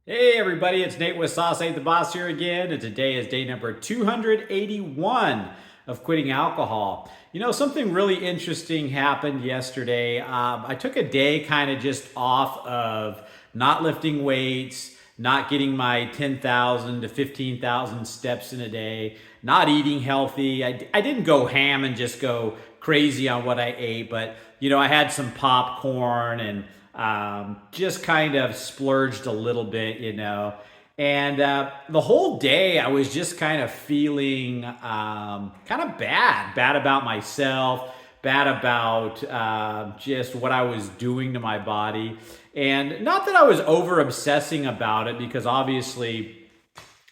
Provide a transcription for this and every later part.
Hey everybody, it's Nate with Sauce Ain't the Boss here again, and today is day number 281 of quitting alcohol. Something really interesting happened yesterday. I took a day kind of just off of not lifting weights, not getting my 10,000 to 15,000 steps in a day, not eating healthy. I didn't go ham and just go crazy on what I ate, but I had some popcorn and just kind of splurged a little bit. And the whole day I was just kind of feeling kind of bad about myself, bad about just what I was doing to my body. And not that I was over obsessing about it, because obviously,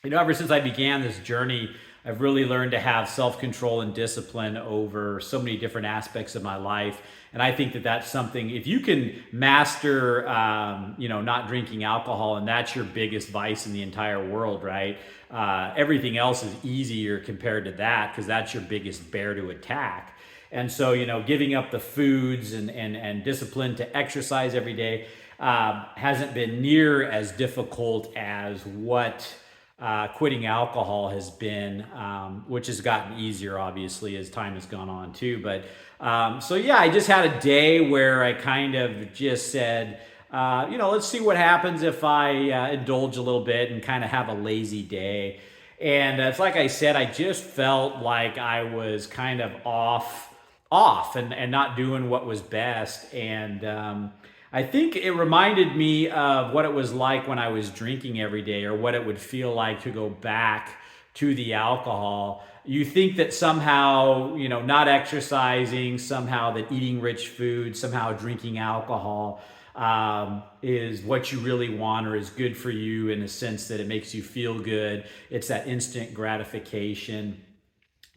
ever since I began this journey, I've really learned to have self control and discipline over so many different aspects of my life. And I think that that's something, if you can master, not drinking alcohol, and that's your biggest vice in the entire world, right? Everything else is easier compared to that, because that's your biggest bear to attack. And so, giving up the foods and discipline to exercise every day hasn't been near as difficult as what quitting alcohol has been, which has gotten easier, obviously, as time has gone on too. But so yeah, I just had a day where I kind of just said, let's see what happens if I indulge a little bit and kind of have a lazy day. And it's like I said, I just felt like I was kind of off and not doing what was best. And I think it reminded me of what it was like when I was drinking every day, or what it would feel like to go back to the alcohol. You think that somehow, not exercising, somehow that eating rich food, somehow drinking alcohol is what you really want, or is good for you, in the sense that it makes you feel good. It's that instant gratification.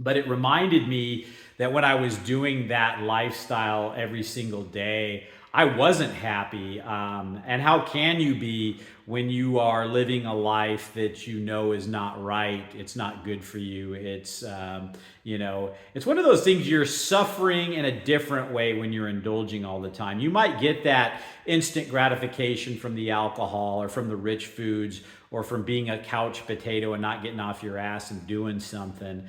But it reminded me that when I was doing that lifestyle every single day, I wasn't happy. And how can you be when you are living a life that you know is not right? It's not good for you. It's one of those things, you're suffering in a different way when you're indulging all the time. You might get that instant gratification from the alcohol, or from the rich foods, or from being a couch potato and not getting off your ass and doing something.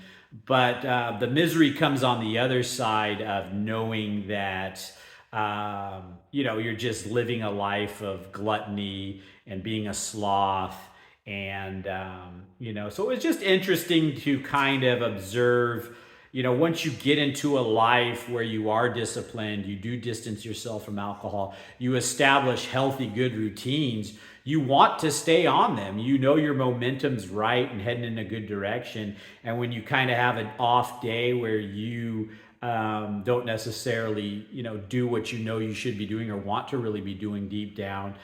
But the misery comes on the other side of knowing that you're just living a life of gluttony and being a sloth. And, so it was just interesting to kind of observe, once you get into a life where you are disciplined, you do distance yourself from alcohol, you establish healthy, good routines, you want to stay on them. Your momentum's right and heading in a good direction. And when you kind of have an off day where you don't necessarily, do what you should be doing, or want to really be doing deep down,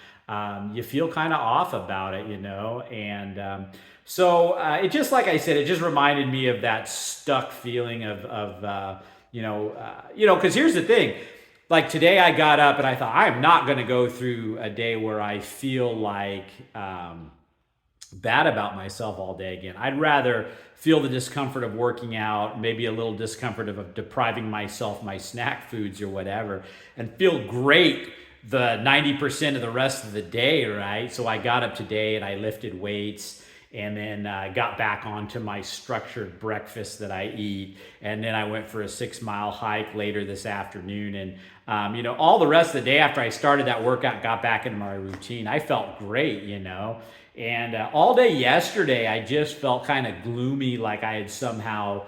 you feel kind of off about it. And so it just, like I said, it just reminded me of that stuck feeling because here's the thing. Like today, I got up and I thought, I'm not going to go through a day where I feel like bad about myself all day again. I'd rather feel the discomfort of working out, maybe a little discomfort of depriving myself my snack foods or whatever, and feel great the 90% of the rest of the day, right? So I got up today and I lifted weights, and then got back onto my structured breakfast that I eat. And then I went for a 6 mile hike later this afternoon. And, all the rest of the day after I started that workout, got back into my routine, I felt great. And all day yesterday, I just felt kind of gloomy, like I had somehow,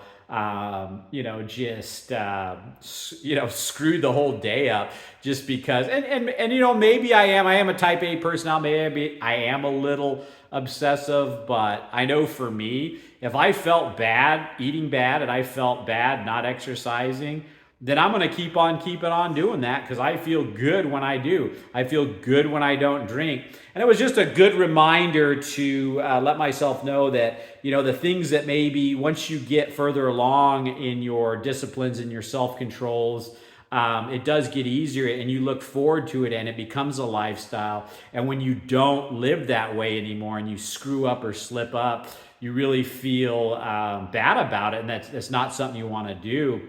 screwed the whole day up, just because. And maybe I am a type A person. Maybe I am a little obsessive, but I know for me, if I felt bad eating bad, and I felt bad not exercising, then I'm going to keep on keeping on doing that, because I feel good when I do. I feel good when I don't drink. And it was just a good reminder to let myself know that, the things that maybe once you get further along in your disciplines and your self-controls, it does get easier, and you look forward to it, and it becomes a lifestyle. And when you don't live that way anymore, and you screw up or slip up, you really feel bad about it, and that's not something you want to do.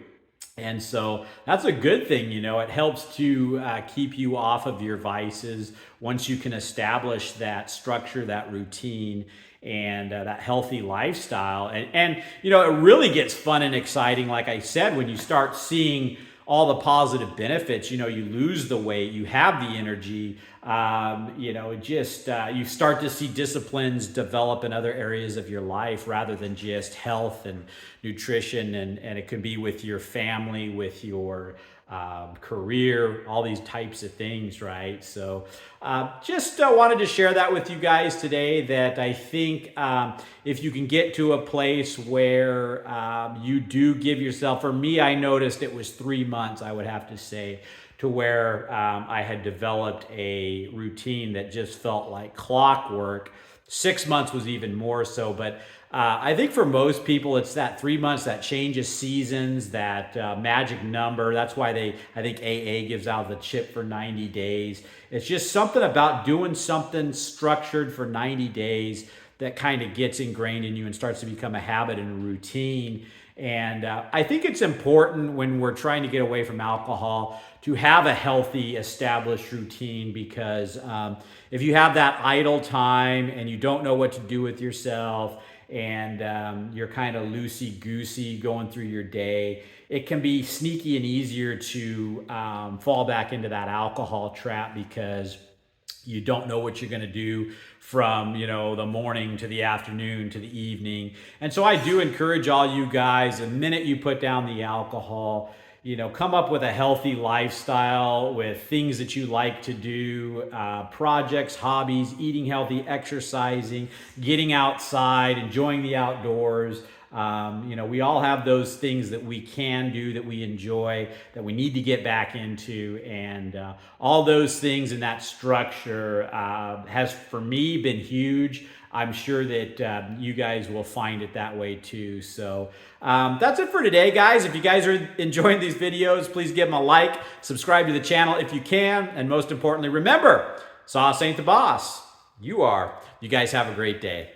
And so that's a good thing, you know. It helps to keep you off of your vices once you can establish that structure, that routine, and that healthy lifestyle. You know, it really gets fun and exciting, like I said, when you start seeing all the positive benefits. You know, you lose the weight, you have the energy. You know, just you start to see disciplines develop in other areas of your life rather than just health and nutrition, and it could be with your family, with your career, all these types of things, right? So just wanted to share that with you guys today, that I think if you can get to a place where you do give yourself, for me, I noticed it was 3 months, I would have to say, to where I had developed a routine that just felt like clockwork. 6 months was even more so, but I think for most people, it's that 3 months, that change of seasons, that magic number. That's why I think AA gives out the chip for 90 days. It's just something about doing something structured for 90 days that kind of gets ingrained in you and starts to become a habit and a routine. And I think it's important when we're trying to get away from alcohol to have a healthy, established routine, because if you have that idle time and you don't know what to do with yourself, and you're kind of loosey-goosey going through your day, it can be sneaky and easier to fall back into that alcohol trap, because you don't know what you're going to do from, you know, the morning to the afternoon to the evening. And so I do encourage all you guys, the minute you put down the alcohol, you know, come up with a healthy lifestyle with things that you like to do, projects, hobbies, eating healthy, exercising, getting outside, enjoying the outdoors. You know, we all have those things that we can do, that we enjoy, that we need to get back into. And all those things in that structure has, for me, been huge. I'm sure that you guys will find it that way too. So that's it for today, guys. If you guys are enjoying these videos, please give them a like, subscribe to the channel if you can, and most importantly, remember, sauce ain't the boss. You are. You guys have a great day.